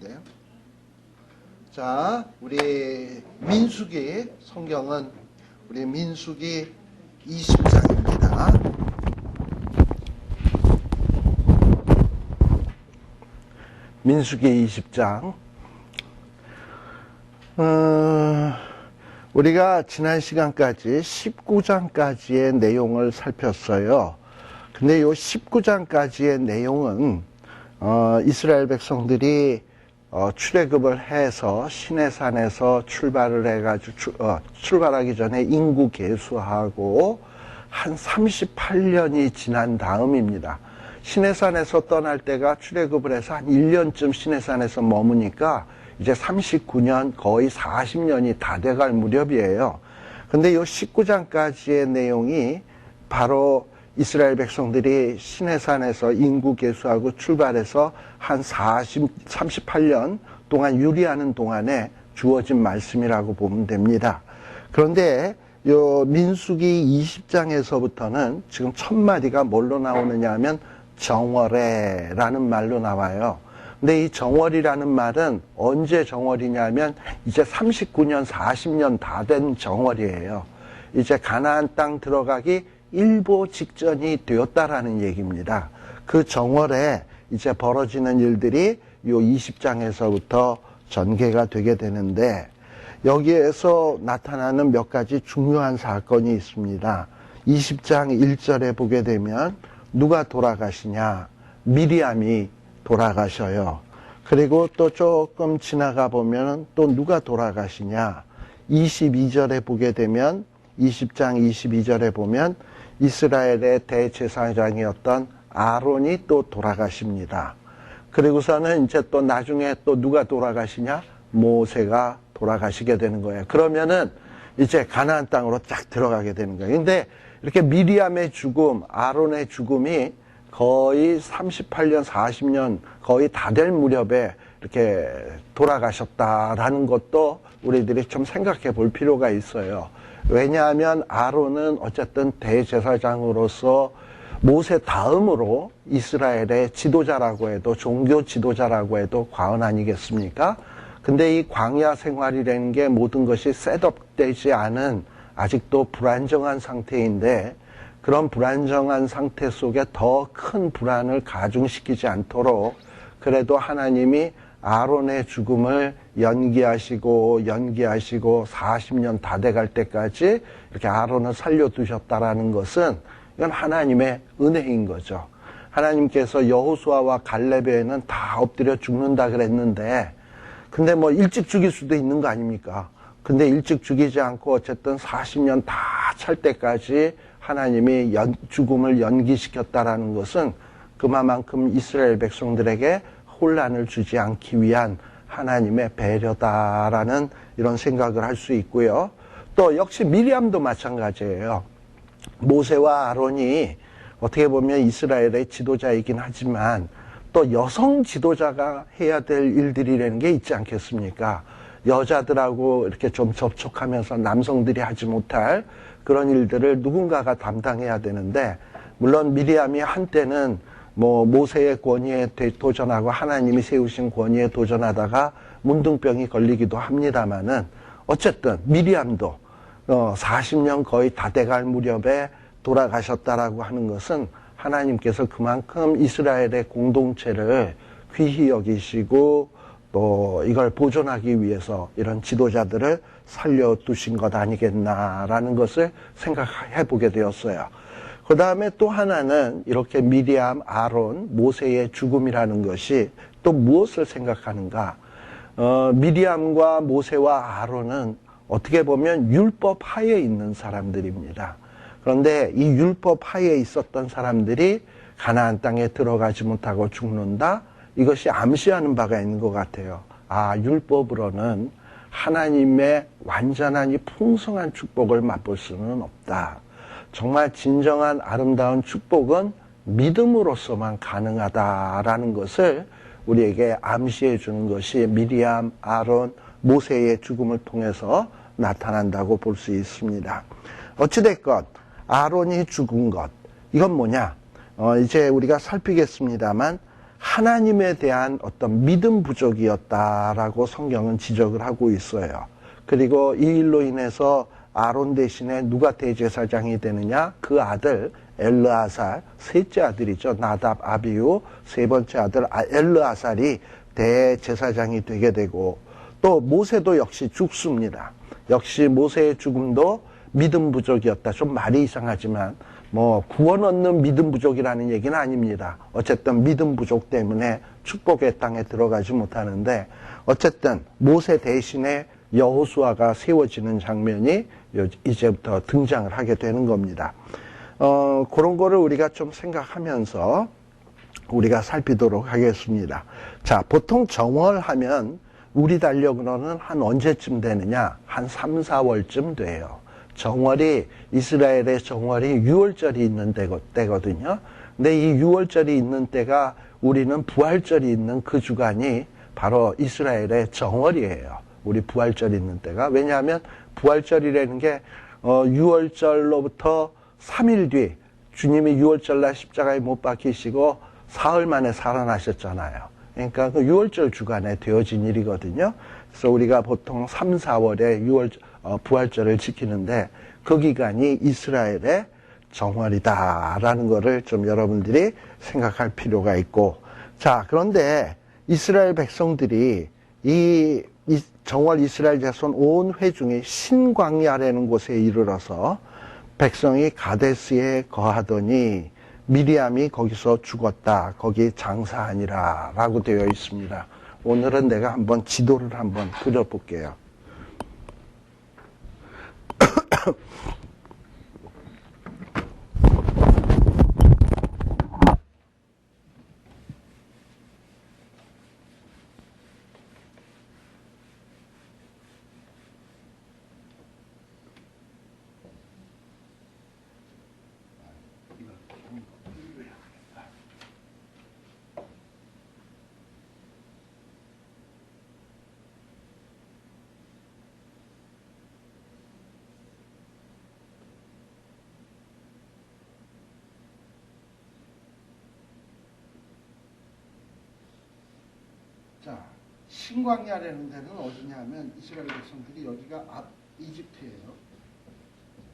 같은데요. 자, 우리 민수기 성경은 우리 민수기 20장입니다. 민수기 20장. 우리가 지난 시간까지 19장까지의 내용을 살폈어요. 근데 이 19장까지의 내용은 이스라엘 백성들이 출애굽을 해서 시내산에서 출발을 해가지고 출발하기 전에 인구 계수하고 한 38년이 지난 다음입니다. 시내산에서 떠날 때가 출애굽을 해서 한 1년쯤 시내산에서 머무니까 이제 39년, 거의 40년이 다 돼갈 무렵이에요. 근데 이 19장까지의 내용이 바로 이스라엘 백성들이 시내산에서 인구 계수하고 출발해서 한 38년 동안 유리하는 동안에 주어진 말씀이라고 보면 됩니다. 그런데 요 민수기 20장에서부터는 지금 첫 마디가 뭘로 나오느냐 하면 정월에라는 말로 나와요. 근데 이 정월이라는 말은 언제 정월이냐면 이제 39년, 40년 다 된 정월이에요. 이제 가나안 땅 들어가기 일보 직전이 되었다라는 얘기입니다. 그 정월에 이제 벌어지는 일들이 요 20장에서부터 전개가 되게 되는데 여기에서 나타나는 몇 가지 중요한 사건이 있습니다. 20장 1절에 보게 되면 누가 돌아가시냐? 미리암이 돌아가셔요. 그리고 또 조금 지나가 보면 또 누가 돌아가시냐? 22절에 보게 되면 20장 22절에 보면 이스라엘의 대제사장이었던 아론이 또 돌아가십니다. 그리고서는 이제 또 나중에 또 누가 돌아가시냐? 모세가 돌아가시게 되는 거예요. 그러면은 이제 가나안 땅으로 쫙 들어가게 되는 거예요. 근데 이렇게 미리암의 죽음, 아론의 죽음이 거의 38년, 40년 거의 다 될 무렵에 이렇게 돌아가셨다라는 것도 우리들이 좀 생각해 볼 필요가 있어요. 왜냐하면 아론은 어쨌든 대제사장으로서 모세 다음으로 이스라엘의 지도자라고 해도 종교 지도자라고 해도 과언 아니겠습니까? 근데 이 광야 생활이라는 게 모든 것이 셋업되지 않은 아직도 불안정한 상태인데 그런 불안정한 상태 속에 더 큰 불안을 가중시키지 않도록 그래도 하나님이 아론의 죽음을 연기하시고 40년 다 돼갈 때까지 이렇게 아론을 살려두셨다라는 것은 이건 하나님의 은혜인 거죠. 하나님께서 여호수아와 갈렙에는 다 엎드려 죽는다 그랬는데 근데 뭐 일찍 죽일 수도 있는 거 아닙니까? 근데 일찍 죽이지 않고 어쨌든 40년 다 찰 때까지 하나님이 죽음을 연기시켰다라는 것은 그만큼 이스라엘 백성들에게 혼란을 주지 않기 위한 하나님의 배려다라는 이런 생각을 할 수 있고요. 또 역시 미리암도 마찬가지예요. 모세와 아론이 어떻게 보면 이스라엘의 지도자이긴 하지만 또 여성 지도자가 해야 될 일들이라는 게 있지 않겠습니까? 여자들하고 이렇게 좀 접촉하면서 남성들이 하지 못할 그런 일들을 누군가가 담당해야 되는데 물론 미리암이 한때는 뭐 모세의 권위에 도전하고 하나님이 세우신 권위에 도전하다가 문둥병이 걸리기도 합니다만은 어쨌든 미리암도 40년 거의 다 돼갈 무렵에 돌아가셨다라고 하는 것은 하나님께서 그만큼 이스라엘의 공동체를 귀히 여기시고 또 이걸 보존하기 위해서 이런 지도자들을 살려두신 것 아니겠나라는 것을 생각해 보게 되었어요. 그 다음에 또 하나는 이렇게 미리암, 아론, 모세의 죽음이라는 것이 또 무엇을 생각하는가? 미리암과 모세와 아론은 어떻게 보면 율법 하에 있는 사람들입니다. 그런데 이 율법 하에 있었던 사람들이 가나안 땅에 들어가지 못하고 죽는다? 이것이 암시하는 바가 있는 것 같아요. 아, 율법으로는 하나님의 완전한 이 풍성한 축복을 맛볼 수는 없다. 정말 진정한 아름다운 축복은 믿음으로서만 가능하다라는 것을 우리에게 암시해 주는 것이 미리암, 아론, 모세의 죽음을 통해서 나타난다고 볼 수 있습니다. 어찌됐건 아론이 죽은 것, 이건 뭐냐? 이제 우리가 살피겠습니다만 하나님에 대한 어떤 믿음 부족이었다라고 성경은 지적을 하고 있어요. 그리고 이 일로 인해서 아론 대신에 누가 대제사장이 되느냐? 그 아들 엘르아살, 셋째 아들이죠. 나답, 아비후, 세 번째 아들 엘르아살이 대제사장이 되게 되고, 또 모세도 역시 죽습니다. 역시 모세의 죽음도 믿음 부족이었다. 좀 말이 이상하지만 뭐 구원 얻는 믿음 부족이라는 얘기는 아닙니다. 어쨌든 믿음 부족 때문에 축복의 땅에 들어가지 못하는데, 어쨌든 모세 대신에 여호수아가 세워지는 장면이 이제부터 등장을 하게 되는 겁니다. 그런 거를 우리가 좀 생각하면서 우리가 살피도록 하겠습니다. 자, 보통 정월하면 우리 달력으로는 한 언제쯤 되느냐? 한 3, 4월쯤 돼요. 정월이, 이스라엘의 정월이 6월절이 있는 때거든요. 근데 이 6월절이 있는 때가 우리는 부활절이 있는 그 주간이 바로 이스라엘의 정월이에요. 우리 부활절이 있는 때가. 왜냐하면 부활절이라는 게 6월절로부터 3일 뒤 주님이 6월절날 십자가에 못 박히시고 사흘 만에 살아나셨잖아요. 그러니까 그 6월절 주간에 되어진 일이거든요. 그래서 우리가 보통 3, 4월에 부활절을 지키는데 그 기간이 이스라엘의 정월이다라는 거를 좀 여러분들이 생각할 필요가 있고, 자, 그런데 이스라엘 백성들이 이 정월 이스라엘 자손 온 회중이 신광야라는 곳에 이르러서 백성이 가데스에 거하더니 미리암이 거기서 죽었다. 거기 장사하니라 라고 되어 있습니다. 오늘은 내가 한번 지도를 한번 그려볼게요. 자, 신광야라는 데는 어디냐면 이스라엘 백성들이 여기가 앞 이집트예요.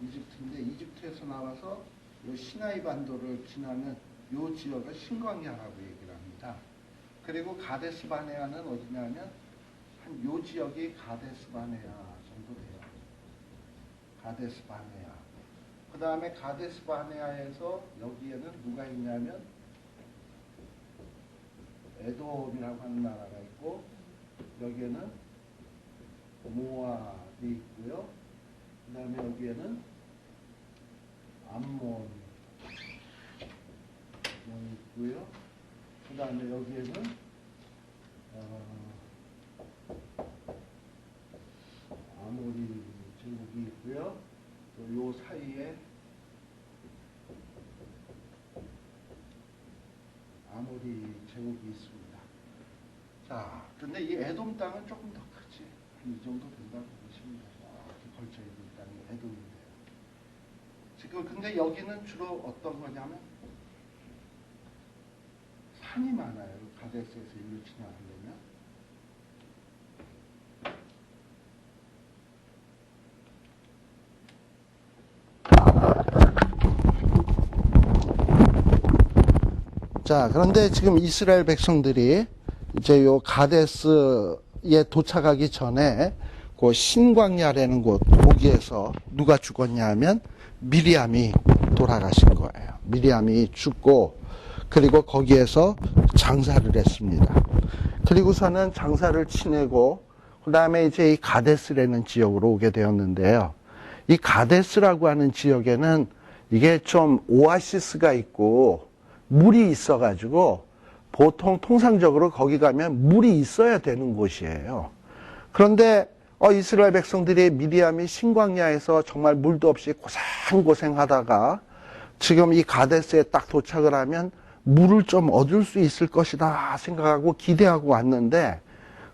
이집트인데 이집트에서 나와서 요 시나이 반도를 지나는 요 지역을 신광야라고 얘기를 합니다. 그리고 가데스 바네아는 어디냐면 한 요 지역이 가데스 바네아 정도 돼요. 가데스 바네아. 그 다음에 가데스 바네아에서 여기에는 누가 있냐면 에돔이라고 하는 나라가 있고, 여기에는 모압이 있고요. 그 다음에 여기에는 암몬이 있고요. 그 다음에 여기에는 아모리 제국이 있고요. 또 요 사이에 아모리 제국이 있습니다. 자, 근데 이 에돔 땅은 조금 더 크지. 한 이 정도 된다고 보시면 돼요. 이렇게 걸쳐 있는 땅이 에돔인데요. 지금 근데 여기는 주로 어떤 거냐면 산이 많아요. 가데스에서 일로 지나가려면. 자, 그런데 지금 이스라엘 백성들이 이제 요 가데스에 도착하기 전에 그 신광야라는 곳, 거기에서 누가 죽었냐 하면 미리암이 돌아가신 거예요. 미리암이 죽고, 그리고 거기에서 장사를 했습니다. 그리고서는 장사를 치내고, 그 다음에 이제 이 가데스라는 지역으로 오게 되었는데요. 이 가데스라고 하는 지역에는 이게 좀 오아시스가 있고, 물이 있어가지고 보통 통상적으로 거기 가면 물이 있어야 되는 곳이에요. 그런데 이스라엘 백성들이 미리암이 신광야에서 정말 물도 없이 고생하다가 지금 이 가데스에 딱 도착을 하면 물을 좀 얻을 수 있을 것이다 생각하고 기대하고 왔는데,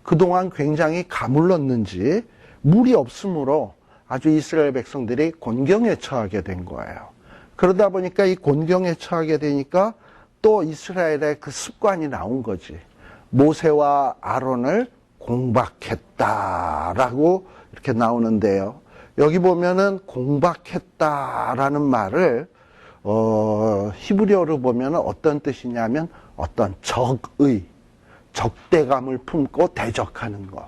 그동안 굉장히 가물렀는지 물이 없으므로 아주 이스라엘 백성들이 곤경에 처하게 된 거예요. 그러다 보니까 이 곤경에 처하게 되니까 또 이스라엘의 그 습관이 나온 거지. 모세와 아론을 공박했다라고 이렇게 나오는데요. 여기 보면은 공박했다라는 말을 히브리어로 보면 어떤 뜻이냐면 어떤 적대감을 품고 대적하는 것.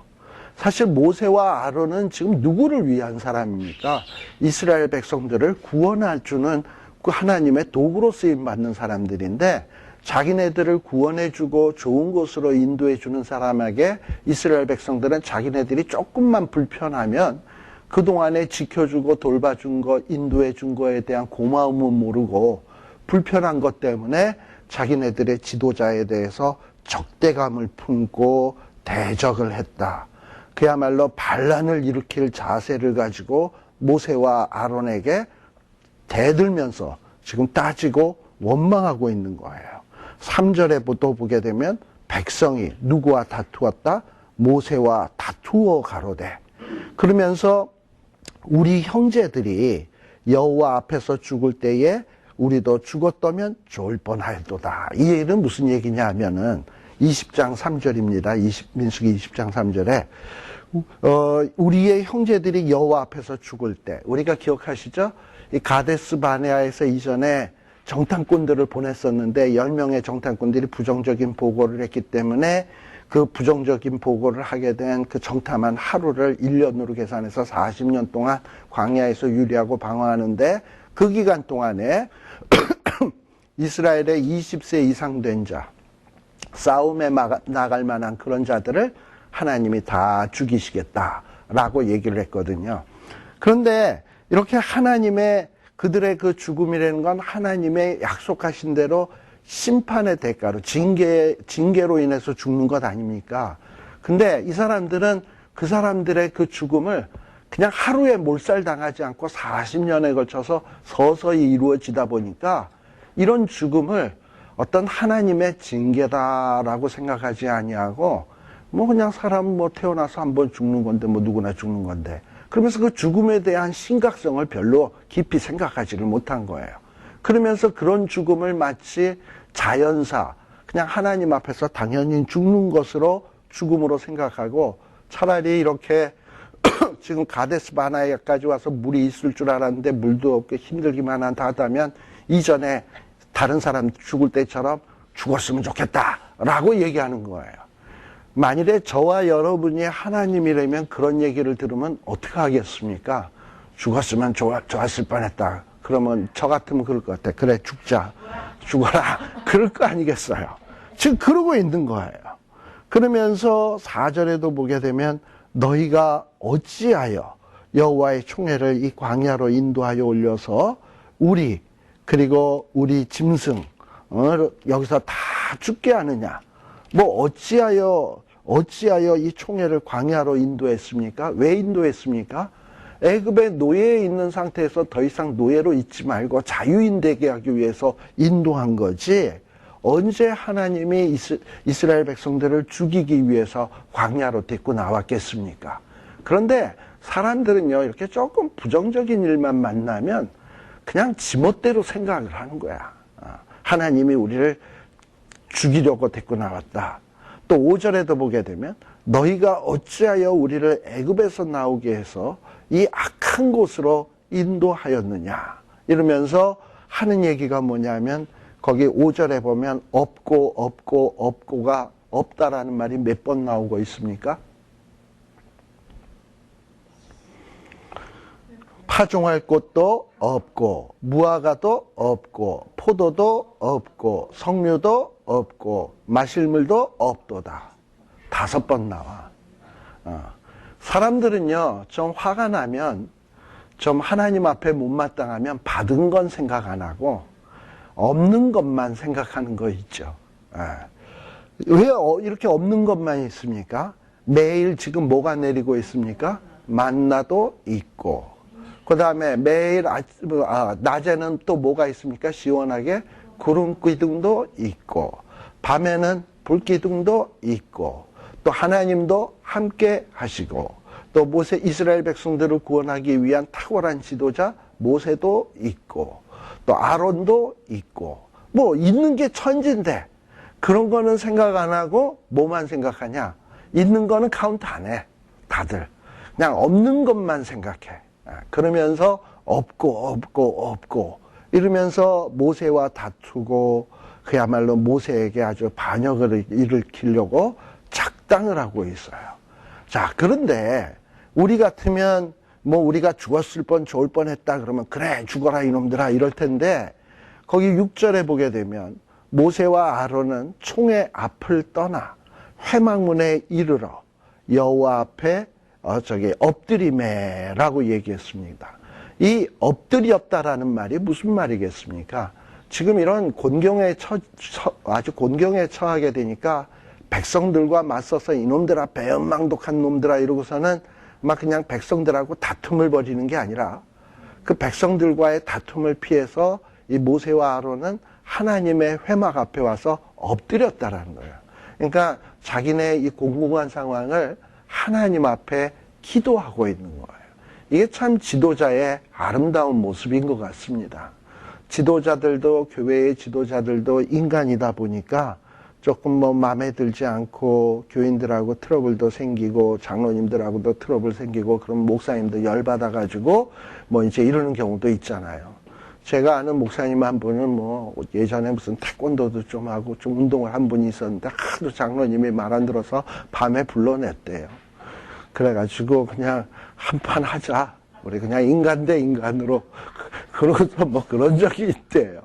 사실 모세와 아론은 지금 누구를 위한 사람입니까? 이스라엘 백성들을 구원할 주는 그 하나님의 도구로 쓰임 받는 사람들인데, 자기네들을 구원해주고 좋은 곳으로 인도해주는 사람에게 이스라엘 백성들은 자기네들이 조금만 불편하면 그동안에 지켜주고 돌봐준 거, 인도해준 거에 대한 고마움은 모르고 불편한 것 때문에 자기네들의 지도자에 대해서 적대감을 품고 대적을 했다. 그야말로 반란을 일으킬 자세를 가지고 모세와 아론에게 대들면서 지금 따지고 원망하고 있는 거예요. 3절에 또 보게 되면 백성이 누구와 다투었다? 모세와 다투어 가로되. 그러면서 우리 형제들이 여호와 앞에서 죽을 때에 우리도 죽었다면 좋을 뻔하였도다. 이 얘기는 무슨 얘기냐 하면은 20장 3절입니다. 민수기 20장 3절에 우리의 형제들이 여호와 앞에서 죽을 때, 우리가 기억하시죠? 이 가데스 바네아에서 이전에 정탐꾼들을 보냈었는데 10명의 정탐꾼들이 부정적인 보고를 했기 때문에 그 부정적인 보고를 하게 된 그 정탐한 하루를 1년으로 계산해서 40년 동안 광야에서 유리하고 방어하는데, 그 기간 동안에 이스라엘의 20세 이상 된 자, 싸움에 나갈 만한 그런 자들을 하나님이 다 죽이시겠다라고 얘기를 했거든요. 그런데 이렇게 하나님의 그들의 그 죽음이라는 건 하나님의 약속하신 대로 심판의 대가로 징계로 인해서 죽는 것 아닙니까? 근데 이 사람들은 그 사람들의 그 죽음을 그냥 하루에 몰살당하지 않고 40년에 걸쳐서 서서히 이루어지다 보니까 이런 죽음을 어떤 하나님의 징계다라고 생각하지 아니하고 뭐 그냥 사람 뭐 태어나서 한번 죽는 건데 뭐 누구나 죽는 건데, 그러면서 그 죽음에 대한 심각성을 별로 깊이 생각하지를 못한 거예요. 그러면서 그런 죽음을 마치 자연사, 그냥 하나님 앞에서 당연히 죽는 것으로 죽음으로 생각하고, 차라리 이렇게 지금 가데스 바네아까지 와서 물이 있을 줄 알았는데 물도 없고 힘들기만 하다면 이전에 다른 사람 죽을 때처럼 죽었으면 좋겠다라고 얘기하는 거예요. 만일에 저와 여러분이 하나님이라면 그런 얘기를 들으면 어떻게 하겠습니까? 죽었으면 좋았을 뻔했다. 그러면 저 같으면 그럴 것 같아. 그래, 죽어라. 그럴 거 아니겠어요. 지금 그러고 있는 거예요. 그러면서 4절에도 보게 되면 너희가 어찌하여 여호와의 총회를 이 광야로 인도하여 올려서 우리 그리고 우리 짐승 여기서 다 죽게 하느냐. 뭐 어찌하여 이 총회를 광야로 인도했습니까? 왜 인도했습니까? 애굽의 노예에 있는 상태에서 더 이상 노예로 있지 말고 자유인 되게 하기 위해서 인도한 거지, 언제 하나님이 이스라엘 백성들을 죽이기 위해서 광야로 데리고 나왔겠습니까? 그런데 사람들은요, 이렇게 조금 부정적인 일만 만나면 그냥 지멋대로 생각을 하는 거야. 하나님이 우리를 죽이려고 데리고 나왔다. 또 5절에도 보게 되면 너희가 어찌하여 우리를 애굽에서 나오게 해서 이 악한 곳으로 인도하였느냐 이러면서 하는 얘기가 뭐냐면, 거기 5절에 보면 없고가 없다라는 말이 몇 번 나오고 있습니까? 파종할 곳도 없고, 무화과도 없고, 포도도 없고, 석류도 없고, 마실 물도 없도다. 5번 나와. 사람들은요, 좀 화가 나면, 좀 하나님 앞에 못마땅하면 받은 건 생각 안 하고 없는 것만 생각하는 거 있죠. 왜 이렇게 없는 것만 있습니까? 매일 지금 뭐가 내리고 있습니까? 만나도 있고, 그 다음에 매일 낮에는 또 뭐가 있습니까? 시원하게 구름 기둥도 있고, 밤에는 불 기둥도 있고, 또 하나님도 함께 하시고, 또 이스라엘 백성들을 구원하기 위한 탁월한 지도자 모세도 있고, 또 아론도 있고, 뭐 있는 게 천지인데 그런 거는 생각 안 하고 뭐만 생각하냐? 있는 거는 카운트 안 해. 다들. 그냥 없는 것만 생각해. 그러면서 없고 이러면서 모세와 다투고 그야말로 모세에게 아주 반역을 일으키려고 작당을 하고 있어요. 자, 그런데 우리 같으면 뭐 우리가 죽었을 뻔 좋을 뻔했다 그러면 그래 죽어라 이놈들아 이럴 텐데 거기 6절에 보게 되면 모세와 아론은 총의 앞을 떠나 회막문에 이르러 여호와 앞에 엎드리매라고 얘기했습니다. 이 엎드렸다라는 말이 무슨 말이겠습니까? 지금 이런 아주 곤경에 처하게 되니까 백성들과 맞서서 이놈들아 배은망독한 놈들아 이러고서는 막 그냥 백성들하고 다툼을 벌이는 게 아니라 그 백성들과의 다툼을 피해서 이 모세와 아론은 하나님의 회막 앞에 와서 엎드렸다라는 거예요. 그러니까 자기네 이 공공한 상황을 하나님 앞에 기도하고 있는 거예요. 이게 참 지도자의 아름다운 모습인 것 같습니다. 지도자들도 교회의 지도자들도 인간이다 보니까 조금 뭐 마음에 들지 않고 교인들하고 트러블도 생기고 장로님들하고도 트러블 생기고 그럼 목사님도 열받아가지고 뭐 이제 이러는 경우도 있잖아요. 제가 아는 목사님 한 분은 뭐 예전에 무슨 태권도도 좀 하고 좀 운동을 한 분이 있었는데 하도 장로님이 말 안 들어서 밤에 불러냈대요. 그래가지고 그냥 한판 하자. 우리 그냥 인간 대 인간으로 그러고서 뭐 그런 적이 있대요.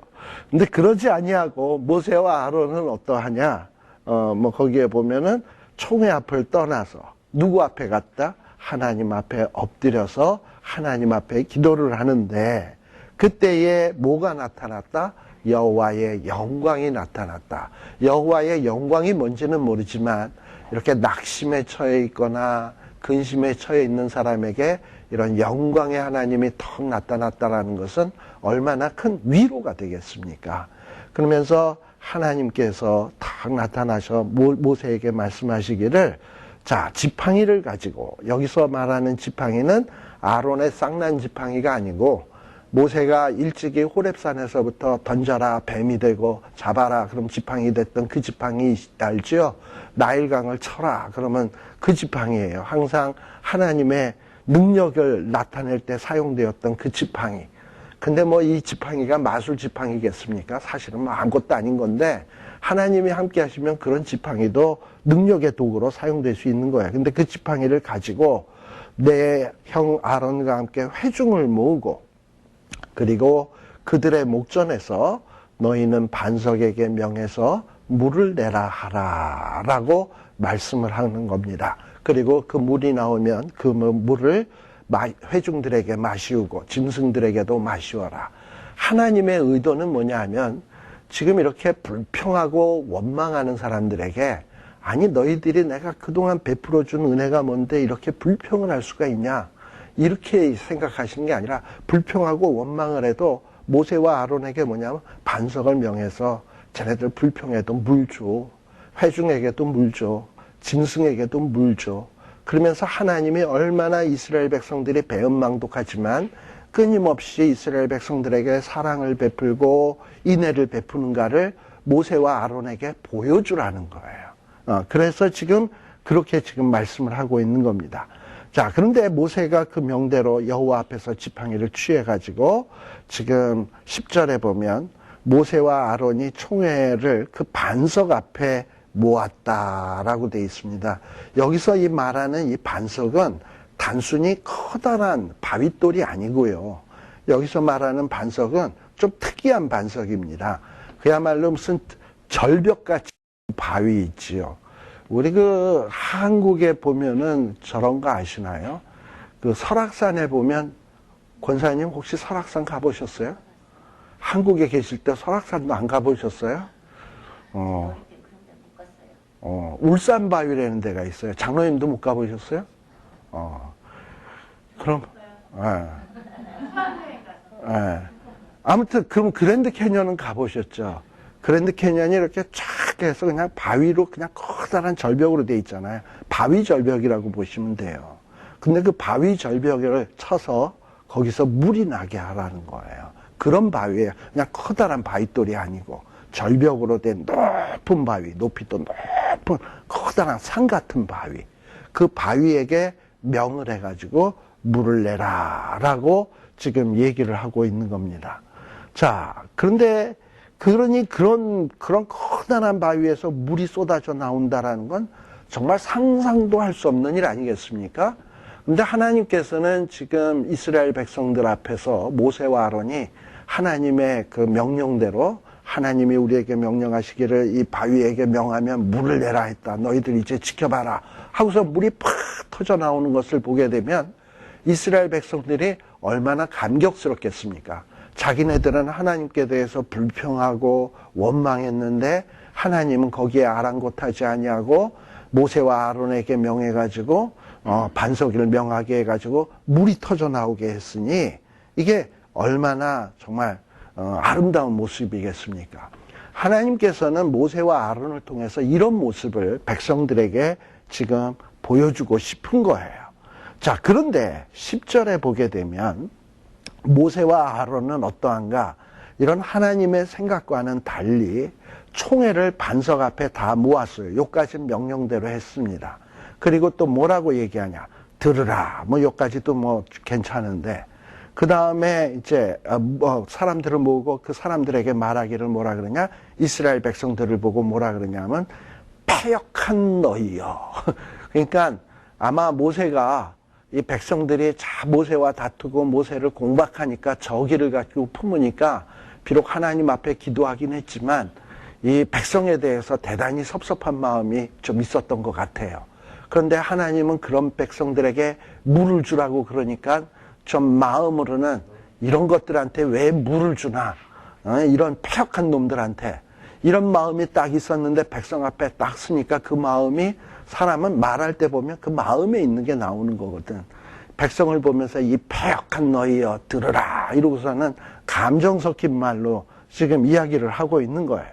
근데 그러지 아니하고 모세와 아론은 어떠하냐? 뭐 거기에 보면은 총회 앞을 떠나서 누구 앞에 갔다? 하나님 앞에 엎드려서 하나님 앞에 기도를 하는데 그때에 뭐가 나타났다? 여호와의 영광이 나타났다. 여호와의 영광이 뭔지는 모르지만 이렇게 낙심에 처해 있거나 근심에 처해 있는 사람에게 이런 영광의 하나님이 턱 나타났다라는 것은 얼마나 큰 위로가 되겠습니까? 그러면서 하나님께서 탁 나타나셔 모세에게 말씀하시기를 자, 지팡이를 가지고 여기서 말하는 지팡이는 아론의 쌍난 지팡이가 아니고 모세가 일찍이 호렙산에서부터 던져라 뱀이 되고 잡아라 그럼 지팡이 됐던 그 지팡이 알죠? 나일강을 쳐라 그러면 그 지팡이예요. 항상 하나님의 능력을 나타낼 때 사용되었던 그 지팡이. 근데 뭐 이 지팡이가 마술 지팡이겠습니까? 사실은 뭐 아무것도 아닌 건데 하나님이 함께 하시면 그런 지팡이도 능력의 도구로 사용될 수 있는 거예요. 근데 그 지팡이를 가지고 내 형 아론과 함께 회중을 모으고 그리고 그들의 목전에서 너희는 반석에게 명해서 물을 내라 하라 라고 말씀을 하는 겁니다. 그리고 그 물이 나오면 그 물을 회중들에게 마시우고 짐승들에게도 마시워라. 하나님의 의도는 뭐냐 하면 지금 이렇게 불평하고 원망하는 사람들에게 아니 너희들이 내가 그동안 베풀어준 은혜가 뭔데 이렇게 불평을 할 수가 있냐 이렇게 생각하시는 게 아니라 불평하고 원망을 해도 모세와 아론에게 뭐냐면 반석을 명해서 쟤네들 불평해도 물 줘. 회중에게도 물 줘. 짐승에게도 물 줘. 그러면서 하나님이 얼마나 이스라엘 백성들이 배은망독하지만 끊임없이 이스라엘 백성들에게 사랑을 베풀고 인애를 베푸는가를 모세와 아론에게 보여주라는 거예요. 그래서 지금 그렇게 지금 말씀을 하고 있는 겁니다. 자, 그런데 모세가 그 명대로 여호와 앞에서 지팡이를 취해가지고 지금 10절에 보면 모세와 아론이 총회를 그 반석 앞에 모았다라고 되어 있습니다. 여기서 이 말하는 이 반석은 단순히 커다란 바윗돌이 아니고요. 여기서 말하는 반석은 좀 특이한 반석입니다. 그야말로 무슨 절벽같이 바위 있지요. 우리 그 한국에 보면은 저런 거 아시나요? 그 설악산에 보면 권사님 혹시 설악산 가보셨어요? 한국에 계실 때 설악산도 안 가보셨어요? 울산 바위라는 데가 있어요. 장로님도 못 가보셨어요? 그럼, 아무튼, 그럼 그랜드 캐년은 가보셨죠? 그랜드 캐년이 이렇게 쫙 해서 그냥 바위로 그냥 커다란 절벽으로 돼 있잖아요. 바위 절벽이라고 보시면 돼요. 근데 그 바위 절벽을 쳐서 거기서 물이 나게 하라는 거예요. 그런 바위예요. 그냥 커다란 바위돌이 아니고. 절벽으로 된 높은 바위, 높이도 높은 커다란 산 같은 바위, 그 바위에게 명을 해가지고 물을 내라라고 지금 얘기를 하고 있는 겁니다. 자, 그런데 그러니 그런 커다란 바위에서 물이 쏟아져 나온다라는 건 정말 상상도 할 수 없는 일 아니겠습니까? 근데 하나님께서는 지금 이스라엘 백성들 앞에서 모세와 아론이 하나님의 그 명령대로 하나님이 우리에게 명령하시기를 이 바위에게 명하면 물을 내라 했다. 너희들 이제 지켜봐라. 하고서 물이 팍 터져 나오는 것을 보게 되면 이스라엘 백성들이 얼마나 감격스럽겠습니까? 자기네들은 하나님께 대해서 불평하고 원망했는데 하나님은 거기에 아랑곳하지 아니하고 모세와 아론에게 명해가지고 반석을 명하게 해가지고 물이 터져 나오게 했으니 이게 얼마나 정말 아름다운 모습이겠습니까? 하나님께서는 모세와 아론을 통해서 이런 모습을 백성들에게 지금 보여주고 싶은 거예요. 자, 그런데 10절에 보게 되면 모세와 아론은 어떠한가? 이런 하나님의 생각과는 달리 총회를 반석 앞에 다 모았어요. 요까지는 명령대로 했습니다. 그리고 또 뭐라고 얘기하냐? 들으라. 뭐 요까지도 뭐 괜찮은데 그 다음에 이제 사람들을 모으고 그 사람들에게 말하기를 뭐라 그러냐? 이스라엘 백성들을 보고 뭐라 그러냐면 패역한 너희여. 그러니까 아마 모세가 이 백성들이 모세와 다투고 모세를 공박하니까 저기를 가지고 품으니까 비록 하나님 앞에 기도하긴 했지만 이 백성에 대해서 대단히 섭섭한 마음이 좀 있었던 것 같아요. 그런데 하나님은 그런 백성들에게 물을 주라고 그러니까 좀 마음으로는 이런 것들한테 왜 물을 주나, 이런 패역한 놈들한테 이런 마음이 딱 있었는데 백성 앞에 딱 쓰니까 그 마음이 사람은 말할 때 보면 그 마음에 있는 게 나오는 거거든. 백성을 보면서 이 패역한 너희여 들으라 이러고서는 감정 섞인 말로 지금 이야기를 하고 있는 거예요.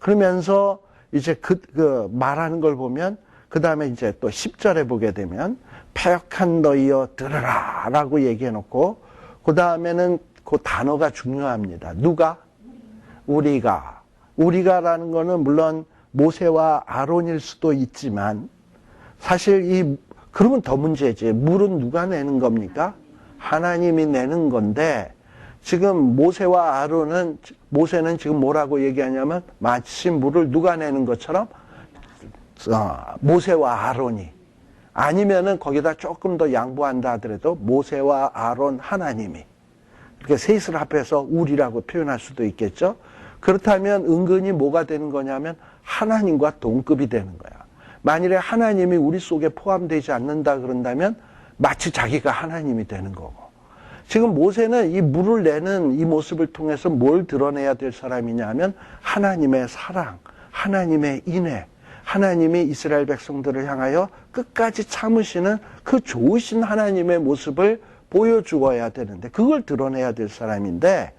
그러면서 이제 그 말하는 걸 보면 그 다음에 이제 또 10절에 보게 되면 패역한 너희여 들으라 라고 얘기해 놓고 그 다음에는 그 단어가 중요합니다. 누가? 우리가라는 거는 물론 모세와 아론일 수도 있지만 사실 그러면 더 문제지. 물은 누가 내는 겁니까? 하나님이 내는 건데 지금 모세와 아론은 모세는 지금 뭐라고 얘기하냐면 마치 물을 누가 내는 것처럼 모세와 아론이 아니면은 거기다 조금 더 양보한다 하더라도 모세와 아론 하나님이 이렇게 셋을 합해서 우리라고 표현할 수도 있겠죠. 그렇다면 은근히 뭐가 되는 거냐면 하나님과 동급이 되는 거야. 만일에 하나님이 우리 속에 포함되지 않는다 그런다면 마치 자기가 하나님이 되는 거고. 지금 모세는 이 물을 내는 이 모습을 통해서 뭘 드러내야 될 사람이냐 하면 하나님의 사랑, 하나님의 인애, 하나님이 이스라엘 백성들을 향하여 끝까지 참으시는 그 좋으신 하나님의 모습을 보여주어야 되는데 그걸 드러내야 될 사람인데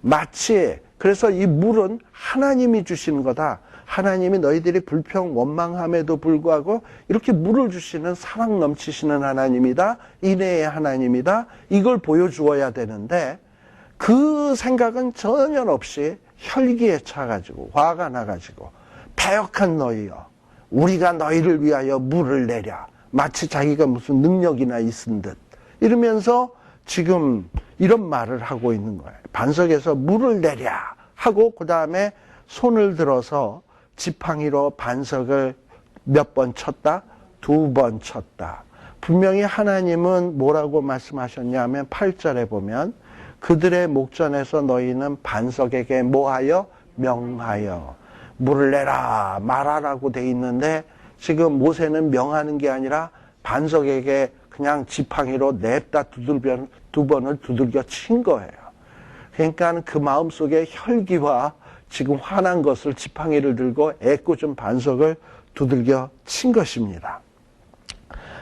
마치 그래서 이 물은 하나님이 주시는 거다. 하나님이 너희들이 불평 원망함에도 불구하고 이렇게 물을 주시는 사랑 넘치시는 하나님이다. 인애의 하나님이다. 이걸 보여주어야 되는데 그 생각은 전혀 없이 혈기에 차가지고 화가 나가지고 패역한 너희여 우리가 너희를 위하여 물을 내랴. 마치 자기가 무슨 능력이나 있은 듯 이러면서 지금 이런 말을 하고 있는 거예요. 반석에서 물을 내랴 하고 그 다음에 손을 들어서 지팡이로 반석을 몇 번 쳤다? 2번 쳤다. 분명히 하나님은 뭐라고 말씀하셨냐면 8절에 보면 그들의 목전에서 너희는 반석에게 뭐하여? 명하여 물을 내라 말하라고 돼 있는데 지금 모세는 명하는 게 아니라 반석에게 그냥 지팡이로 냅다 2번을 두들겨 친 거예요. 그러니까 그 마음속에 혈기와 지금 화난 것을 지팡이를 들고 애꿎은 반석을 두들겨 친 것입니다.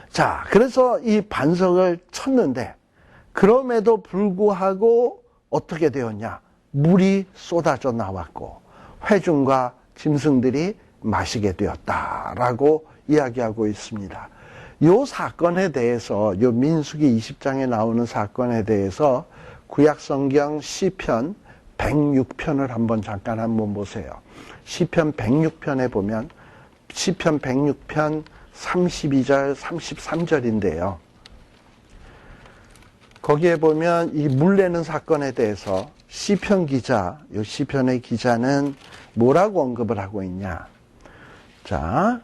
자, 그래서 이 반석을 쳤는데 그럼에도 불구하고 어떻게 되었냐? 물이 쏟아져 나왔고 회중과 짐승들이 마시게 되었다라고 이야기하고 있습니다. 이 사건에 대해서 이 민수기 20장에 나오는 사건에 대해서 구약성경 시편 106편을 한번 보세요. 시편 106편에 보면 시편 106편 32절, 33절인데요. 거기에 보면 이 물내는 사건에 대해서 시편 기자, 이 시편의 기자는 뭐라고 언급을 하고 있냐. 자,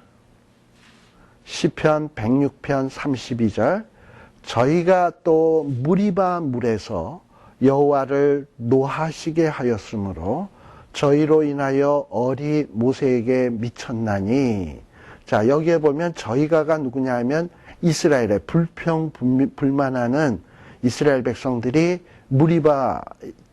시편 106편 32절. 저희가 또 무리바 물에서 여호와를 노하시게 하였으므로 저희로 인하여 얼이 모세에게 미쳤나니. 자, 여기에 보면 저희가가 누구냐 하면 이스라엘의 불평불만하는 이스라엘 백성들이 무리바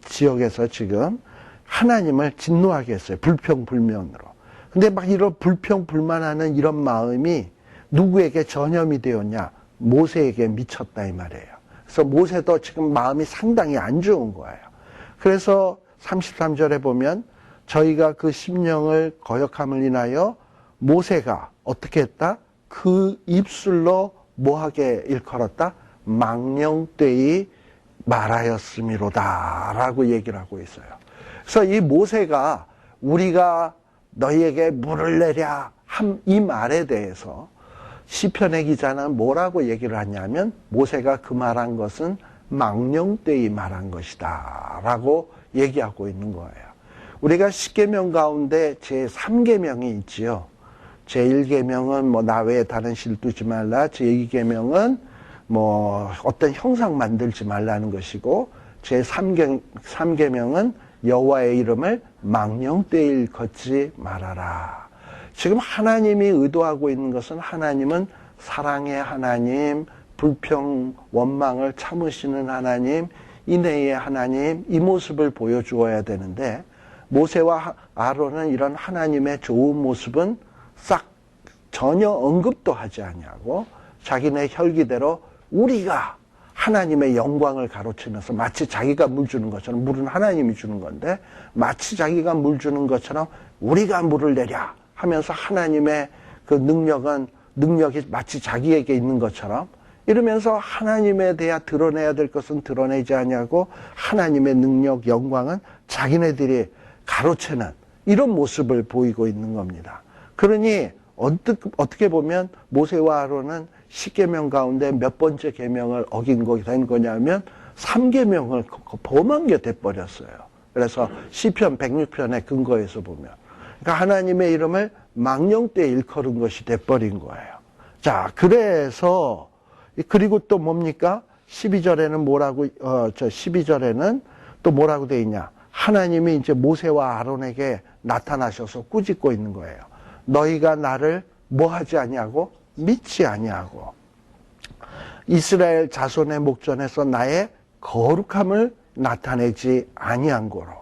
지역에서 지금 하나님을 진노하게 했어요. 불평불면으로. 근데 막 이런 불평불만하는 이런 마음이 누구에게 전염이 되었냐? 모세에게 미쳤다 이 말이에요. 그래서 모세도 지금 마음이 상당히 안 좋은 거예요. 그래서 33절에 보면 저희가 그 심령을 거역함을 인하여 모세가 어떻게 했다? 그 입술로 뭐하게 일컬었다? 망령되이 말하였음이로다 라고 얘기를 하고 있어요. 그래서 이 모세가 우리가 너희에게 물을 내랴 한 이 말에 대해서 시편의 기자는 뭐라고 얘기를 하냐면 모세가 그 말한 것은 망령되이 말한 것이다 라고 얘기하고 있는 거예요. 우리가 10계명 가운데 제3계명이 있지요. 제1계명은 뭐 나 외에 다른 실 두지 말라. 제2계명은 뭐 어떤 형상 만들지 말라는 것이고 제3계명은 여호와의 이름을 망령되이 일컫지 말아라. 지금 하나님이 의도하고 있는 것은 하나님은 사랑의 하나님, 불평, 원망을 참으시는 하나님, 인애의 하나님, 이 모습을 보여주어야 되는데 모세와 아론은 이런 하나님의 좋은 모습은 싹 전혀 언급도 하지 아니하고 자기네 혈기대로 우리가 하나님의 영광을 가로채면서 마치 자기가 물 주는 것처럼, 물은 하나님이 주는 건데 마치 자기가 물 주는 것처럼 우리가 물을 내랴 하면서 하나님의 그 능력이 마치 자기에게 있는 것처럼 이러면서 하나님에 대해 드러내야 될 것은 드러내지 아니하고 하나님의 능력, 영광은 자기네들이 가로채는 이런 모습을 보이고 있는 겁니다. 그러니 어떻게 보면 모세와 아론은 10계명 가운데 몇 번째 계명을 어긴 거 된 거냐면 3계명을 범한 게 돼버렸어요. 그래서 시편 106편의 근거에서 보면 그러니까 하나님의 이름을 망령되이 일컬은 것이 돼버린 거예요. 자, 그래서 그리고 또 뭡니까? 12절에는 12절에는 또 뭐라고 돼 있냐? 하나님이 이제 모세와 아론에게 나타나셔서 꾸짖고 있는 거예요. 너희가 나를 뭐 하지 아니하고 믿지 아니하고 이스라엘 자손의 목전에서 나의 거룩함을 나타내지 아니한 거로.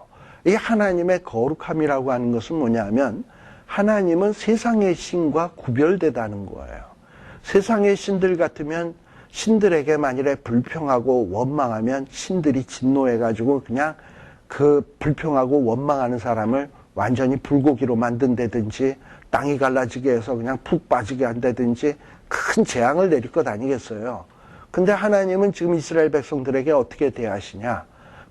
이 하나님의 거룩함이라고 하는 것은 뭐냐면 하나님은 세상의 신과 구별되다는 거예요. 세상의 신들 같으면 신들에게 만일에 불평하고 원망하면 신들이 진노해가지고 그냥 그 불평하고 원망하는 사람을 완전히 불고기로 만든다든지 땅이 갈라지게 해서 그냥 푹 빠지게 한다든지 큰 재앙을 내릴 것 아니겠어요. 근데 하나님은 지금 이스라엘 백성들에게 어떻게 대하시냐?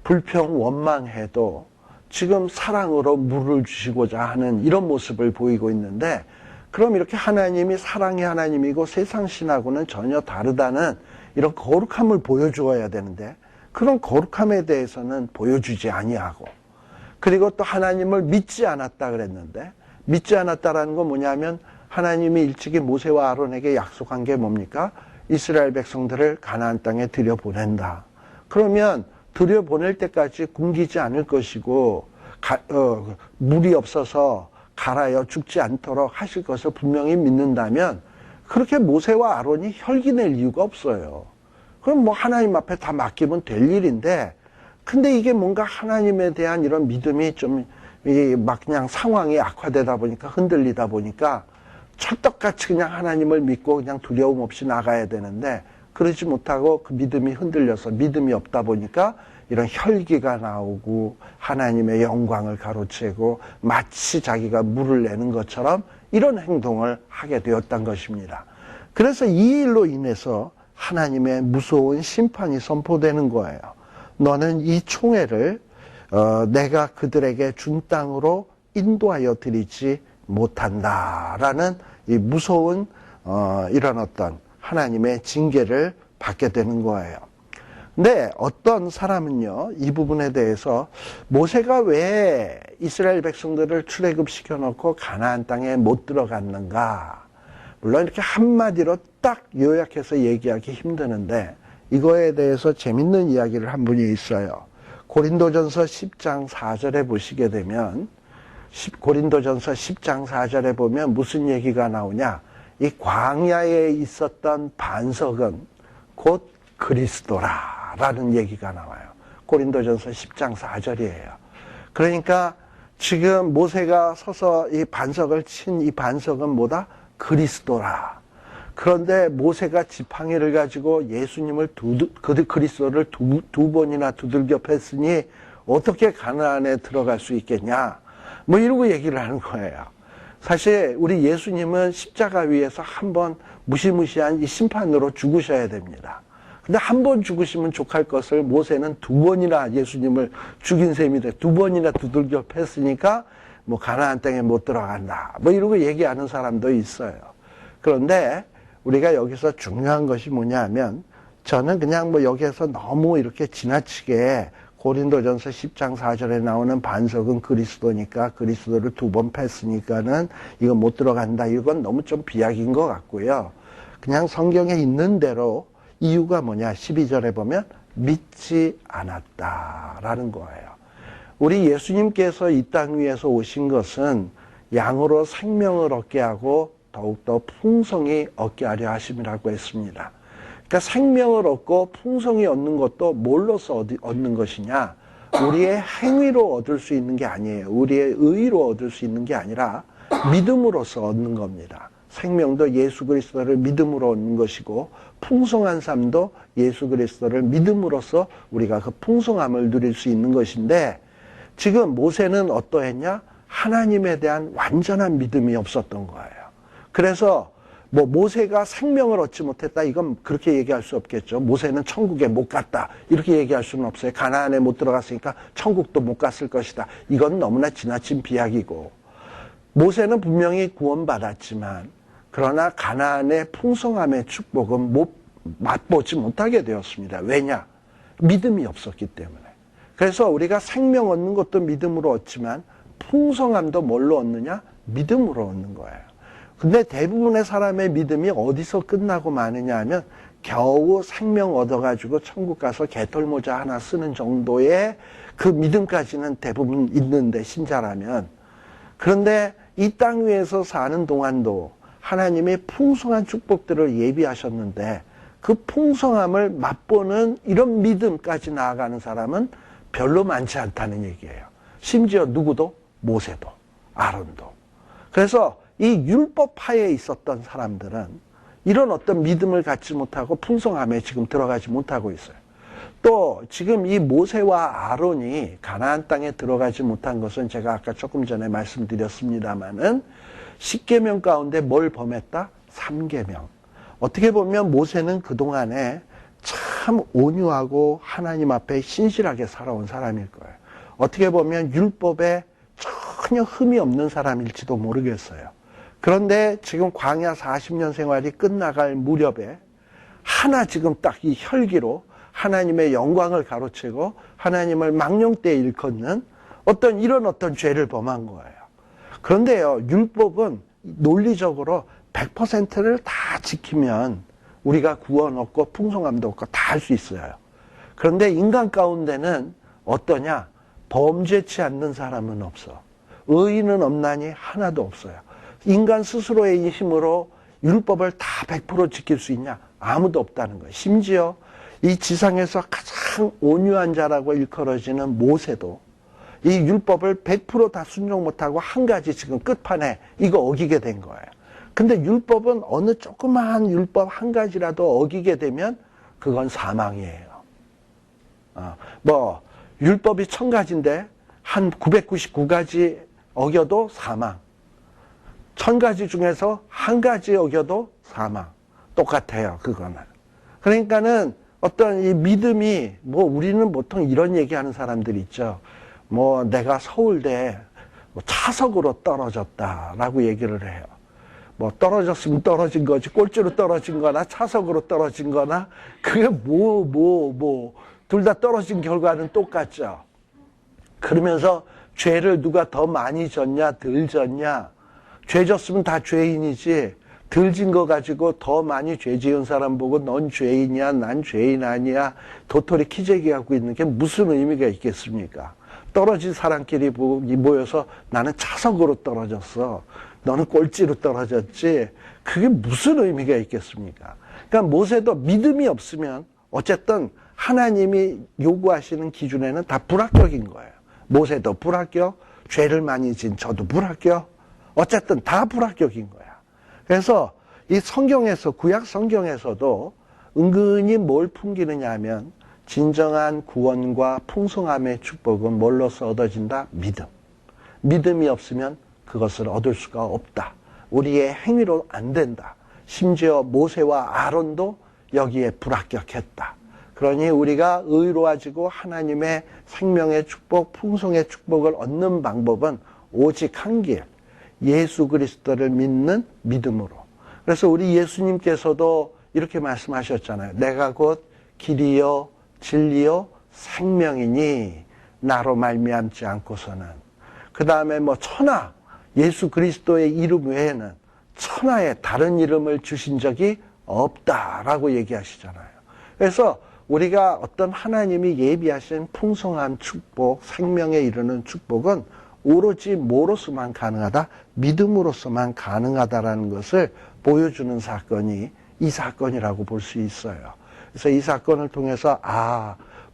불평 원망해도 지금 사랑으로 물을 주시고자 하는 이런 모습을 보이고 있는데 그럼 이렇게 하나님이 사랑의 하나님이고 세상 신하고는 전혀 다르다는 이런 거룩함을 보여주어야 되는데 그런 거룩함에 대해서는 보여주지 아니하고 그리고 또 하나님을 믿지 않았다 그랬는데 믿지 않았다라는 건 뭐냐면 하나님이 일찍이 모세와 아론에게 약속한 게 뭡니까? 이스라엘 백성들을 가나안 땅에 들여보낸다. 그러면 들여보낼 때까지 굶기지 않을 것이고 물이 없어서 갈아여 죽지 않도록 하실 것을 분명히 믿는다면 그렇게 모세와 아론이 혈기낼 이유가 없어요. 그럼 뭐 하나님 앞에 다 맡기면 될 일인데 근데 이게 뭔가 하나님에 대한 이런 믿음이 좀 막 그냥 상황이 악화되다 보니까 흔들리다 보니까 찰떡같이 그냥 하나님을 믿고 그냥 두려움 없이 나가야 되는데 그러지 못하고 그 믿음이 흔들려서 믿음이 없다 보니까 이런 혈기가 나오고 하나님의 영광을 가로채고 마치 자기가 물을 내는 것처럼 이런 행동을 하게 되었던 것입니다. 그래서 이 일로 인해서 하나님의 무서운 심판이 선포되는 거예요. 너는 이 총회를 내가 그들에게 준 땅으로 인도하여 드리지 못한다라는 이 무서운 이런 어떤 하나님의 징계를 받게 되는 거예요. 근데 어떤 사람은요, 이 부분에 대해서 모세가 왜 이스라엘 백성들을 출애굽시켜 놓고 가나안 땅에 못 들어갔는가? 물론 이렇게 한마디로 딱 요약해서 얘기하기 힘드는데 이거에 대해서 재밌는 이야기를 한 분이 있어요. 고린도전서 10장 4절에 보시게 되면 고린도전서 10장 4절에 보면 무슨 얘기가 나오냐? 이 광야에 있었던 반석은 곧 그리스도라라는 얘기가 나와요. 고린도전서 10장 4절이에요. 그러니까 지금 모세가 서서 이 반석을 친 이 반석은 뭐다? 그리스도라. 그런데 모세가 지팡이를 가지고 예수님을 그리스도를 두 번이나 두들겨 팼으니 어떻게 가나안에 들어갈 수 있겠냐? 뭐 이러고 얘기를 하는 거예요. 사실 우리 예수님은 십자가 위에서 한번 무시무시한 이 심판으로 죽으셔야 됩니다. 근데 한 번 죽으시면 족할 것을 모세는 두 번이나 예수님을 죽인 셈이 돼. 두 번이나 두들겨 팼으니까 뭐 가나안 땅에 못 들어간다. 뭐 이러고 얘기하는 사람도 있어요. 그런데 우리가 여기서 중요한 것이 뭐냐 하면 저는 그냥 뭐 여기에서 너무 이렇게 지나치게 고린도전서 10장 4절에 나오는 반석은 그리스도니까 그리스도를 두 번 팼으니까는 이거 못 들어간다. 이건 너무 좀 비약인 것 같고요. 그냥 성경에 있는 대로 이유가 뭐냐? 12절에 보면 믿지 않았다라는 거예요. 우리 예수님께서 이 땅 위에서 오신 것은 양으로 생명을 얻게 하고 더욱더 풍성히 얻게 하려 하심이라고 했습니다. 그러니까 생명을 얻고 풍성히 얻는 것도 뭘로서 얻는 것이냐? 우리의 행위로 얻을 수 있는 게 아니에요. 우리의 의로 얻을 수 있는 게 아니라 믿음으로서 얻는 겁니다. 생명도 예수 그리스도를 믿음으로 얻는 것이고 풍성한 삶도 예수 그리스도를 믿음으로써 우리가 그 풍성함을 누릴 수 있는 것인데 지금 모세는 어떠했냐? 하나님에 대한 완전한 믿음이 없었던 거예요. 그래서 뭐 모세가 생명을 얻지 못했다 이건 그렇게 얘기할 수 없겠죠. 모세는 천국에 못 갔다 이렇게 얘기할 수는 없어요. 가나안에 못 들어갔으니까 천국도 못 갔을 것이다. 이건 너무나 지나친 비약이고 모세는 분명히 구원받았지만 그러나 가나안의 풍성함의 축복은 맛보지 못하게 되었습니다. 왜냐? 믿음이 없었기 때문에. 그래서 우리가 생명 얻는 것도 믿음으로 얻지만 풍성함도 뭘로 얻느냐? 믿음으로 얻는 거예요. 근데 대부분의 사람의 믿음이 어디서 끝나고 마느냐 하면 겨우 생명 얻어가지고 천국 가서 개털모자 하나 쓰는 정도의 그 믿음까지는 대부분 있는데 신자라면. 그런데 이 땅 위에서 사는 동안도 하나님이 풍성한 축복들을 예비하셨는데 그 풍성함을 맛보는 이런 믿음까지 나아가는 사람은 별로 많지 않다는 얘기예요. 심지어 누구도? 모세도 아론도. 그래서 이 율법하에 있었던 사람들은 이런 어떤 믿음을 갖지 못하고 풍성함에 지금 들어가지 못하고 있어요. 또 지금 이 모세와 아론이 가나안 땅에 들어가지 못한 것은 제가 아까 조금 전에 말씀드렸습니다마는 10계명 가운데 뭘 범했다? 3계명. 어떻게 보면 모세는 그동안에 참 온유하고 하나님 앞에 신실하게 살아온 사람일 거예요. 어떻게 보면 율법에 전혀 흠이 없는 사람일지도 모르겠어요. 그런데 지금 광야 40년 생활이 끝나갈 무렵에 하나 지금 딱 이 혈기로 하나님의 영광을 가로채고 하나님을 망령되이 일컫는 이런 어떤 죄를 범한 거예요. 그런데요, 율법은 논리적으로 100%를 다 지키면 우리가 구원 얻고 풍성함도 얻고 다 할 수 있어요. 그런데 인간 가운데는 어떠냐? 범죄치 않는 사람은 없어. 의인은 없나니 하나도 없어요. 인간 스스로의 힘으로 율법을 다 100% 지킬 수 있냐? 아무도 없다는 거예요. 심지어 이 지상에서 가장 온유한 자라고 일컬어지는 모세도 이 율법을 100% 다 순종 못하고 한 가지 지금 끝판에 이거 어기게 된 거예요. 근데 율법은 어느 조그마한 율법 한 가지라도 어기게 되면 그건 사망이에요. 율법이 1000가지인데 한 999가지 어겨도 사망. 1000가지 중에서 한 가지 어겨도 사망. 똑같아요, 그거는. 그러니까는 어떤 이 믿음이 우리는 보통 이런 얘기하는 사람들 있죠. 뭐 내가 서울대 차석으로 떨어졌다라고 얘기를 해요. 뭐 떨어졌으면 떨어진 거지 꼴찌로 떨어진 거나 차석으로 떨어진 거나 그게 둘 다 떨어진 결과는 똑같죠. 그러면서 죄를 누가 더 많이 졌냐 덜 졌냐, 죄 졌으면 다 죄인이지 덜 진 거 가지고 더 많이 죄 지은 사람 보고 넌 죄인이야 난 죄인 아니야 도토리 키재기 하고 있는 게 무슨 의미가 있겠습니까? 떨어진 사람끼리 모여서 나는 차석으로 떨어졌어, 너는 꼴찌로 떨어졌지, 그게 무슨 의미가 있겠습니까? 그러니까 모세도 믿음이 없으면 어쨌든 하나님이 요구하시는 기준에는 다 불합격인 거예요. 모세도 불합격, 죄를 많이 진 저도 불합격, 어쨌든 다 불합격인 거야. 그래서 이 성경에서, 구약 성경에서도 은근히 뭘 풍기느냐 하면 진정한 구원과 풍성함의 축복은 뭘로서 얻어진다? 믿음. 믿음이 없으면 그것을 얻을 수가 없다. 우리의 행위로 안 된다. 심지어 모세와 아론도 여기에 불합격했다. 그러니 우리가 의로워지고 하나님의 생명의 축복, 풍성의 축복을 얻는 방법은 오직 한 길, 예수 그리스도를 믿는 믿음으로. 그래서 우리 예수님께서도 이렇게 말씀하셨잖아요. 내가 곧 길이요 진리요 생명이니 나로 말미암지 않고서는. 그 다음에 뭐 천하, 예수 그리스도의 이름 외에는 천하에 다른 이름을 주신 적이 없다라고 얘기하시잖아요. 그래서 우리가 어떤 하나님이 예비하신 풍성한 축복, 생명에 이르는 축복은 오로지 뭐로서만 가능하다? 믿음으로서만 가능하다라는 것을 보여주는 사건이 이 사건이라고 볼 수 있어요. 그래서 이 사건을 통해서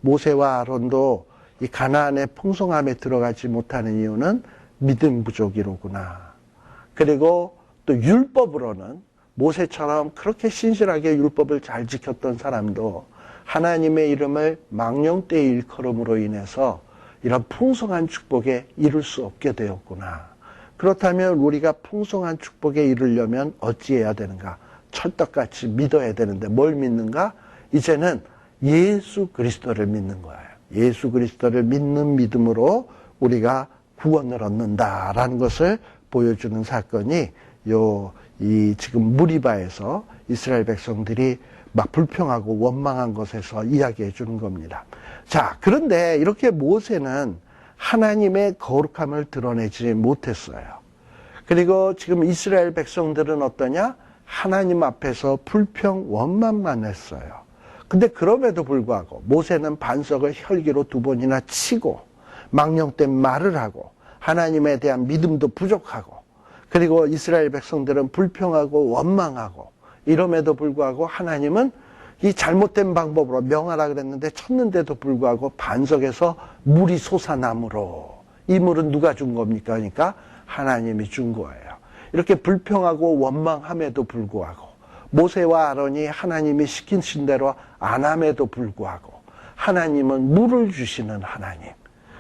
모세와 아론도 이 가나안의 풍성함에 들어가지 못하는 이유는 믿음 부족이로구나. 그리고 또 율법으로는 모세처럼 그렇게 신실하게 율법을 잘 지켰던 사람도 하나님의 이름을 망령되이 일컬음으로 인해서 이런 풍성한 축복에 이룰 수 없게 되었구나. 그렇다면 우리가 풍성한 축복에 이르려면 어찌해야 되는가? 찰떡같이 믿어야 되는데 뭘 믿는가? 이제는 예수 그리스도를 믿는 거예요. 예수 그리스도를 믿는 믿음으로 우리가 구원을 얻는다라는 것을 보여주는 사건이 이 지금 무리바에서 이스라엘 백성들이 막 불평하고 원망한 것에서 이야기해 주는 겁니다. 자, 그런데 이렇게 모세는 하나님의 거룩함을 드러내지 못했어요. 그리고 지금 이스라엘 백성들은 어떠냐? 하나님 앞에서 불평, 원망만 했어요. 근데 그럼에도 불구하고 모세는 반석을 혈기로 2번이나 치고 망령된 말을 하고 하나님에 대한 믿음도 부족하고, 그리고 이스라엘 백성들은 불평하고 원망하고, 이럼에도 불구하고 하나님은 이 잘못된 방법으로 명하라 그랬는데 쳤는데도 불구하고 반석에서 물이 솟아나므로, 이 물은 누가 준 겁니까? 그러니까 하나님이 준 거예요. 이렇게 불평하고 원망함에도 불구하고, 모세와 아론이 하나님이 시키신 대로 안 함에도 불구하고 하나님은 물을 주시는 하나님.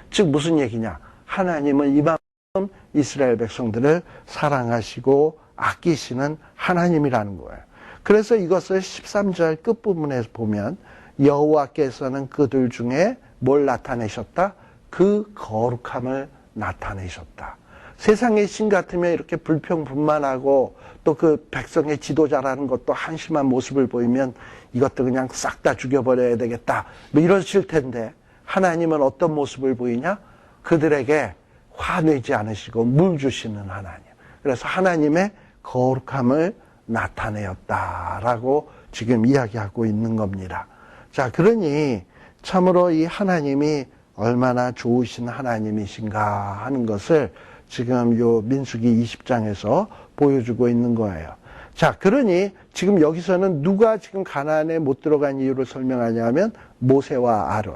즉 무슨 얘기냐? 하나님은 이만큼 이스라엘 백성들을 사랑하시고 아끼시는 하나님이라는 거예요. 그래서 이것을 13절 끝부분에 보면 여호와께서는 그들 중에 뭘 나타내셨다? 그 거룩함을 나타내셨다. 세상의 신 같으면 이렇게 불평불만하고 또 그 백성의 지도자라는 것도 한심한 모습을 보이면 이것도 그냥 싹 다 죽여버려야 되겠다, 뭐 이러실 텐데, 하나님은 어떤 모습을 보이냐? 그들에게 화내지 않으시고 물 주시는 하나님. 그래서 하나님의 거룩함을 나타내었다라고 지금 이야기하고 있는 겁니다. 자, 그러니 참으로 이 하나님이 얼마나 좋으신 하나님이신가 하는 것을 지금 요 민수기 20장에서 보여주고 있는 거예요. 자, 그러니 지금 여기서는 누가 지금 가나안에 못 들어간 이유를 설명하냐면 모세와 아론.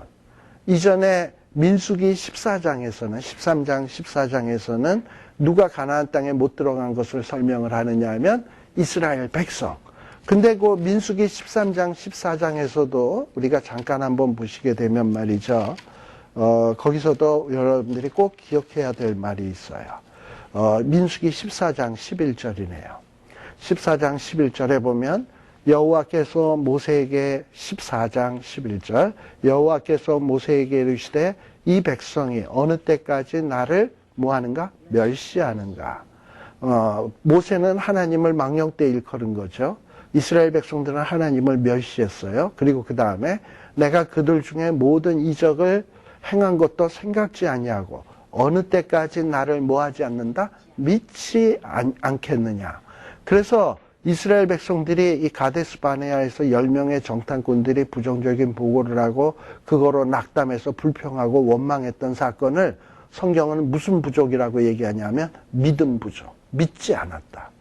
이전에 민수기 14장에서는 13장 14장에서는 누가 가나안 땅에 못 들어간 것을 설명을 하느냐 하면 이스라엘 백성. 근데 그 민수기 13장 14장에서도 우리가 잠깐 한번 보시게 되면 말이죠. 거기서도 여러분들이 꼭 기억해야 될 말이 있어요. 민수기 14장 11절이네요. 14장 11절에 보면 여호와께서 모세에게 14장 11절 여호와께서 모세에게 이르시되 이 백성이 어느 때까지 나를 뭐하는가? 멸시하는가? 모세는 하나님을 망령 때 일컬은 거죠. 이스라엘 백성들은 하나님을 멸시했어요. 그리고 그 다음에 내가 그들 중에 모든 이적을 행한 것도 생각지 아니하고 어느 때까지 나를 뭐하지 않는다? 믿지 않겠느냐. 그래서 이스라엘 백성들이 이 가데스 바네아에서 10명의 정탐꾼들이 부정적인 보고를 하고 그거로 낙담해서 불평하고 원망했던 사건을 성경은 무슨 부족이라고 얘기하냐면 믿음 부족. 믿지 않았다.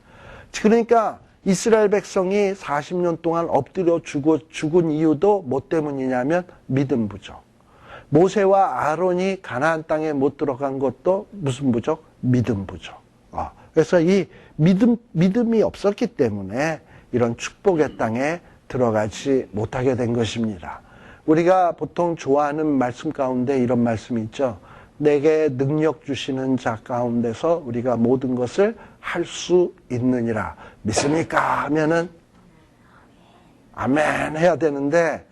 그러니까 이스라엘 백성이 40년 동안 엎드려 죽은 이유도 뭐 때문이냐면 믿음 부족. 모세와 아론이 가나안 땅에 못 들어간 것도 무슨 부족? 믿음 부족. 그래서 이 믿음이 없었기 때문에 이런 축복의 땅에 들어가지 못하게 된 것입니다. 우리가 보통 좋아하는 말씀 가운데 이런 말씀이 있죠. 내게 능력 주시는 자 가운데서 우리가 모든 것을 할 수 있느니라. 믿습니까? 하면은 아멘 해야 되는데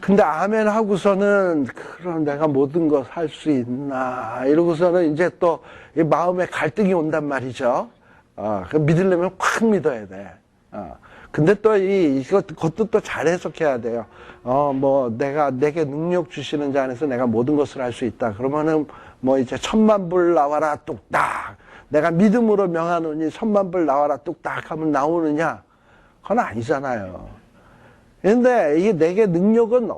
근데 아멘 하고서는 그럼 내가 모든 것 할 수 있나 이러고서는 이제 또 마음에 갈등이 온단 말이죠. 믿으려면 확 믿어야 돼. 근데 또 그것도 또 잘 해석해야 돼요. 내게 능력 주시는 자 안에서 내가 모든 것을 할 수 있다. 그러면은 이제 10,000,000불 나와라 뚝딱. 내가 믿음으로 명하노니 10,000,000불 나와라 뚝딱 하면 나오느냐? 그건 아니잖아요. 근데 이게 내게 능력은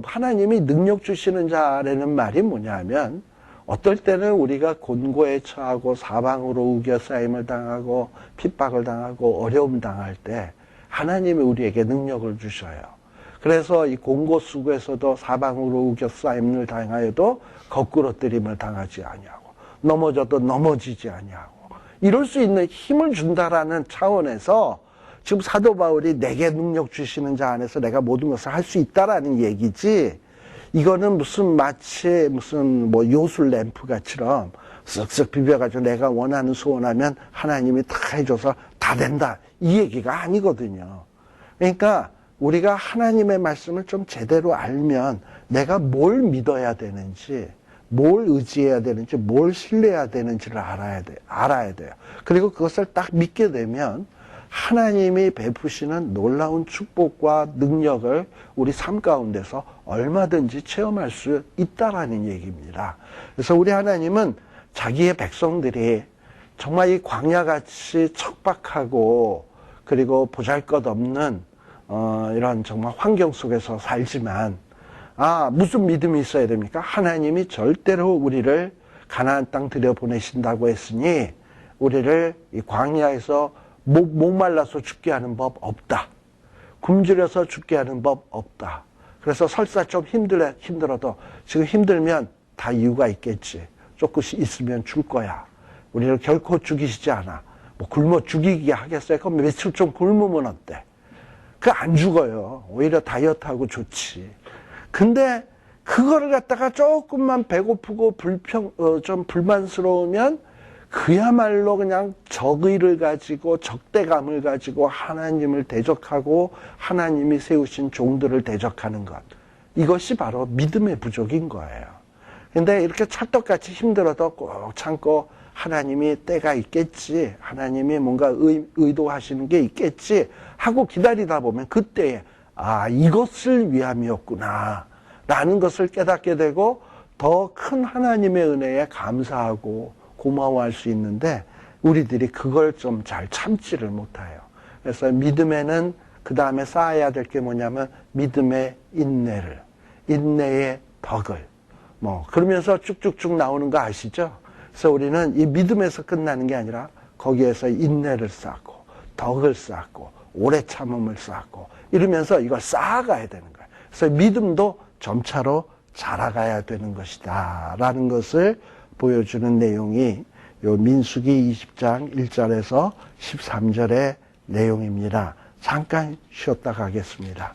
하나님이 능력 주시는 자라는 말이 뭐냐면 어떨 때는 우리가 곤고에 처하고 사방으로 우겨싸임을 당하고 핍박을 당하고 어려움 당할 때 하나님이 우리에게 능력을 주셔요. 그래서 이 공고수고에서도 사방으로 우겨싸임을 당하여도 거꾸러뜨림을 당하지 아니하고 넘어져도 넘어지지 아니하고 이럴 수 있는 힘을 준다라는 차원에서 지금 사도 바울이 내게 능력 주시는 자 안에서 내가 모든 것을 할 수 있다라는 얘기지 이거는 마치 요술 램프 같이럼 쓱쓱 비벼가지고 내가 원하는 소원하면 하나님이 다 해줘서 다 된다. 이 얘기가 아니거든요. 그러니까 우리가 하나님의 말씀을 좀 제대로 알면 내가 뭘 믿어야 되는지, 뭘 의지해야 되는지, 뭘 신뢰해야 되는지를 알아야 돼요. 그리고 그것을 딱 믿게 되면 하나님이 베푸시는 놀라운 축복과 능력을 우리 삶 가운데서 얼마든지 체험할 수 있다라는 얘기입니다. 그래서 우리 하나님은 자기의 백성들이 정말 이 광야같이 척박하고 그리고 보잘것없는 이런 정말 환경 속에서 살지만 무슨 믿음이 있어야 됩니까? 하나님이 절대로 우리를 가나안 땅 들여보내신다고 했으니 우리를 이 광야에서 목말라서 죽게 하는 법 없다. 굶주려서 죽게 하는 법 없다. 그래서 설사 좀 힘들어도 지금 힘들면 다 이유가 있겠지. 조금 있으면 줄 거야. 우리를 결코 죽이시지 않아. 굶어 죽이게 하겠어요? 그럼 며칠 좀 굶으면 어때? 안 죽어요. 오히려 다이어트하고 좋지. 근데 그거를 갖다가 조금만 배고프고 좀 불만스러우면 그야말로 그냥 적의를 가지고 적대감을 가지고 하나님을 대적하고 하나님이 세우신 종들을 대적하는 것. 이것이 바로 믿음의 부족인 거예요. 근데 이렇게 찰떡같이 힘들어도 꼭 참고 하나님이 때가 있겠지. 하나님이 뭔가 의도하시는 게 있겠지. 하고 기다리다 보면 그때에 이것을 위함이었구나. 라는 것을 깨닫게 되고 더 큰 하나님의 은혜에 감사하고 고마워할 수 있는데 우리들이 그걸 좀 잘 참지를 못해요. 그래서 믿음에는 그 다음에 쌓아야 될 게 뭐냐면 믿음의 인내의 덕을 그러면서 쭉쭉쭉 나오는 거 아시죠? 그래서 우리는 이 믿음에서 끝나는 게 아니라 거기에서 인내를 쌓고 덕을 쌓고 오래 참음을 쌓고 이러면서 이걸 쌓아가야 되는 거예요. 그래서 믿음도 점차로 자라가야 되는 것이다 라는 것을 보여주는 내용이 요 민수기 20장 1절에서 13절의 내용입니다. 잠깐 쉬었다 가겠습니다.